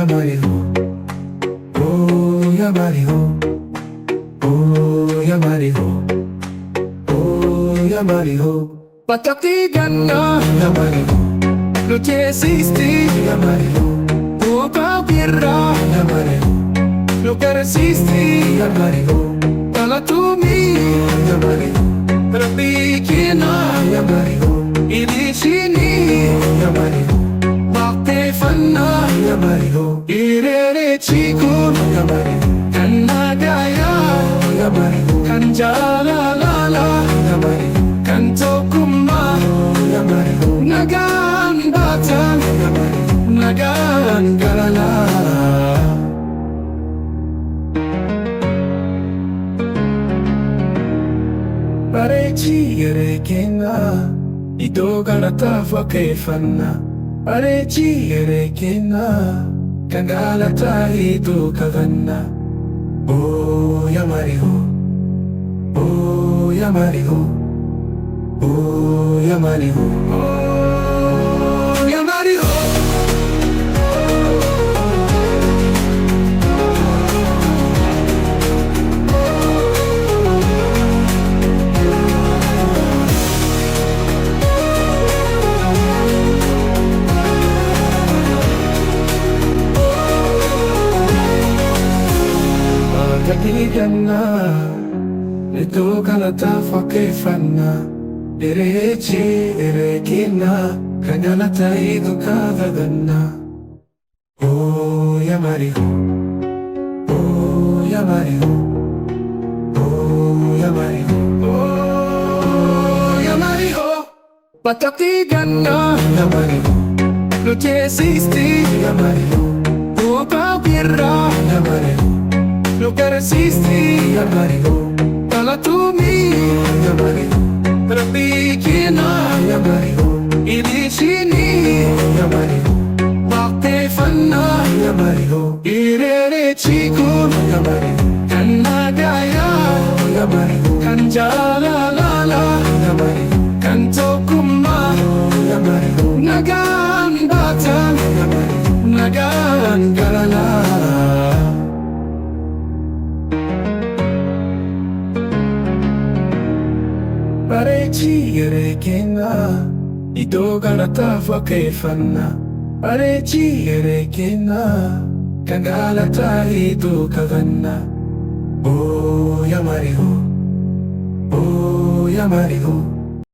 yamariho, oh yamariho, oh yamariho, oh yamariho. Pataktigan na yamariho, lo che esisti yamariho, tuo paubirra yamariho, lo che resisti yamariho, tala tumi yamariho, rabikina yamariho, idi sini yamariho. Fanna yamariho, Irreechiku yamariho, Kannagaya yamariho, Kanjalalala yamariho, Kantokuma yamariho, Nagan batang yamariho, Nagan galala. Parechi Irreecha, ito ganatafa ke fanna. Parechi Irreecha, kangalata ito kaganna. Oh yamariho, oh yamariho, oh yamariho, oh yamariho. Pataktigan na, ito kalatafa kay fanna. Irreecha, kangalata ito kagaganna. Oh yamariho, oh yamariho, oh yamariho, oh yamariho. Pataktigan na yamariho, lo che esisti yamariho, tuo paubirra yamariho, lo che resisti yamariho, tala tumi yamariho, rabikina yamariho, idi sini yamariho, bakte fanna yamariho, Irreechiku yamariho, Kannagaya yamariho, Kanjalalala yamariho, Kantokuma yamariho, Nagan batang yamariho, Nagan galala. Parechi Irreecha, ito ganatafa kay fanna. Parechi Irreecha, kangalata ito kaganna. Oh yamariho, oh yamariho,